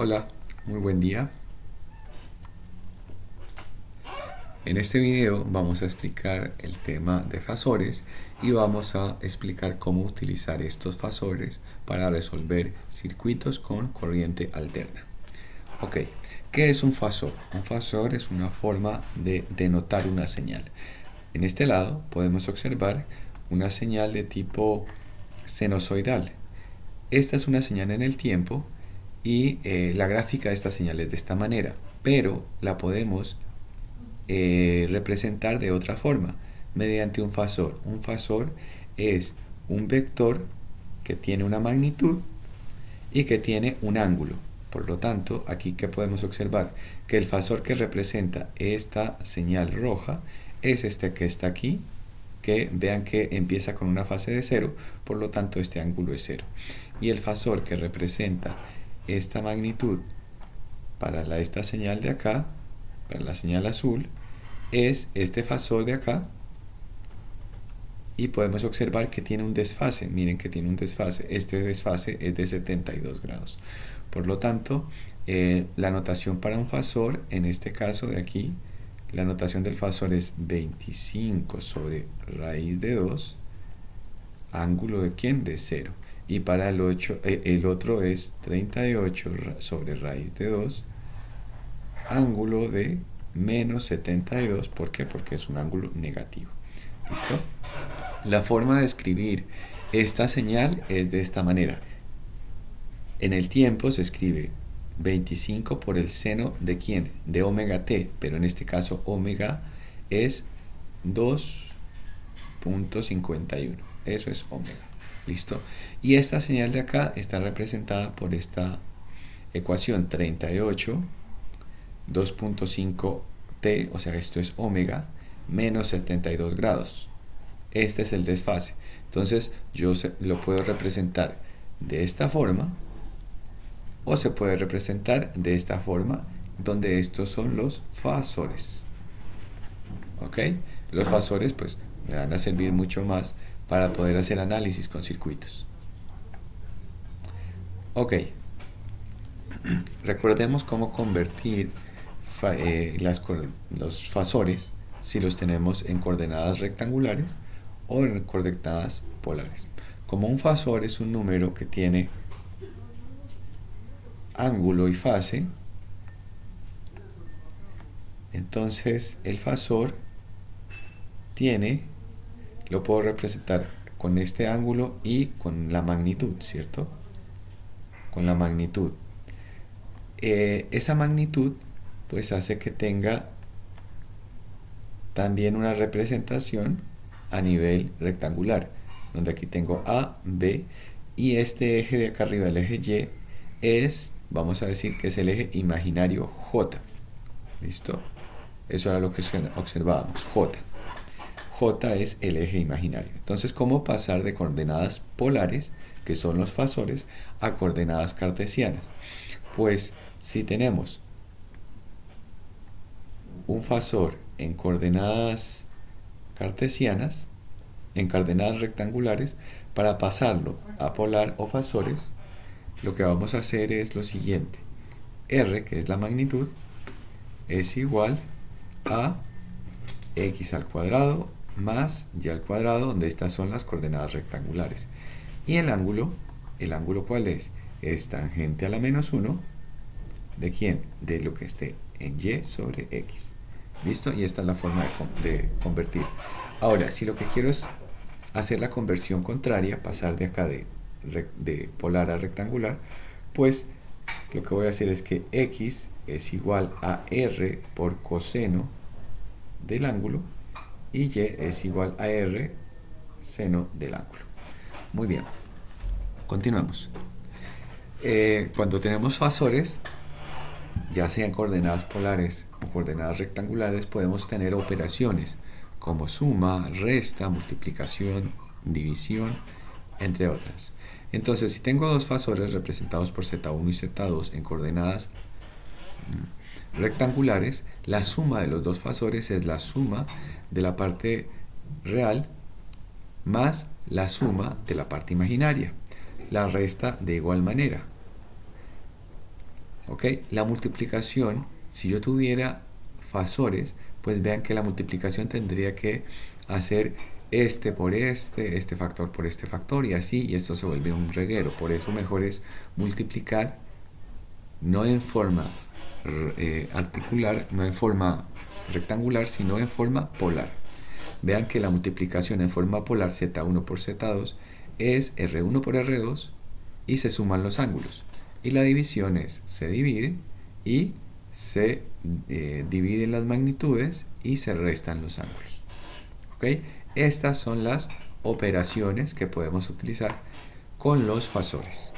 Hola, muy buen día. En este video vamos a explicar el tema de fasores y vamos a explicar cómo utilizar estos fasores para resolver circuitos con corriente alterna. Ok, ¿qué es un fasor? Un fasor es una forma de denotar una señal. En este lado podemos observar una señal de tipo sinusoidal. Esta es una señal en el tiempo y la gráfica de esta señal es de esta manera, pero la podemos representar de otra forma, mediante un fasor. Un fasor es un vector que tiene una magnitud y que tiene un ángulo. Por lo tanto, aquí que podemos observar que el fasor que representa esta señal roja es este que está aquí, que vean que empieza con una fase de 0, por lo tanto este ángulo es 0. Y el fasor que representa esta magnitud para esta señal de acá, para la señal azul, es este fasor de acá, y podemos observar que tiene un desfase. Miren que tiene un desfase. Este desfase es de 72 grados. Por lo tanto, la notación para un fasor, en este caso de aquí, la notación del fasor es 25 sobre raíz de 2, ángulo de ¿quién? De 0. Y para el otro es 38 sobre raíz de 2, ángulo de menos 72. ¿Por qué? Porque es un ángulo negativo. ¿Listo? La forma de escribir esta señal es de esta manera. En el tiempo se escribe 25 por el seno de ¿quién? De omega t, pero en este caso omega es 2.51. Eso es omega. ¿Listo? Y esta señal de acá está representada por esta ecuación 38, 2.5 t, o sea, esto es omega, menos 72 grados. Este es el desfase. Entonces yo lo puedo representar de esta forma, o se puede representar de esta forma, donde estos son los fasores. ¿Ok? Los fasores pues me van a servir mucho más para poder hacer análisis con circuitos. Ok. Recordemos cómo convertir los fasores si los tenemos en coordenadas rectangulares o en coordenadas polares. Como un fasor es un número que tiene ángulo y fase, entonces el fasor lo puedo representar con este ángulo y con la magnitud, ¿cierto? Con la magnitud. Esa magnitud pues hace que tenga también una representación a nivel rectangular, donde aquí tengo A, B, y este eje de acá arriba, el eje Y, vamos a decir que es el eje imaginario J. ¿Listo? Eso era lo que observábamos, J. J es el eje imaginario. Entonces, ¿cómo pasar de coordenadas polares, que son los fasores, a coordenadas cartesianas? Pues si tenemos un fasor en coordenadas cartesianas, en coordenadas rectangulares, para pasarlo a polar o fasores, lo que vamos a hacer es lo siguiente. R, que es la magnitud, es igual a x al cuadrado más y al cuadrado, donde estas son las coordenadas rectangulares. Y el ángulo ¿cuál es? Es tangente a la menos 1. ¿De quién? De lo que esté en y sobre x. ¿Listo? Y esta es la forma de convertir. Ahora, si lo que quiero es hacer la conversión contraria, pasar de acá de polar a rectangular, pues lo que voy a hacer es que x es igual a r por coseno del ángulo y y es igual a r seno del ángulo. Muy bien, continuamos. Cuando tenemos fasores, ya sean coordenadas polares o coordenadas rectangulares, podemos tener operaciones como suma, resta, multiplicación, división, entre otras. Entonces, si tengo dos fasores representados por z1 y z2 en coordenadas rectangulares, la suma de los dos fasores es la suma de la parte real más la suma de la parte imaginaria. La resta de igual manera. ¿Ok? La multiplicación, si yo tuviera fasores, pues vean que la multiplicación tendría que hacer este por este factor por este factor y así, y esto se vuelve un reguero. Por eso mejor es multiplicar no en forma articular, no en forma rectangular, sino en forma polar. Vean que la multiplicación en forma polar Z1 por Z2 es R1 por R2 y se suman los ángulos. Y la división es se divide y se dividen las magnitudes y se restan los ángulos. ¿Ok? Estas son las operaciones que podemos utilizar con los fasores.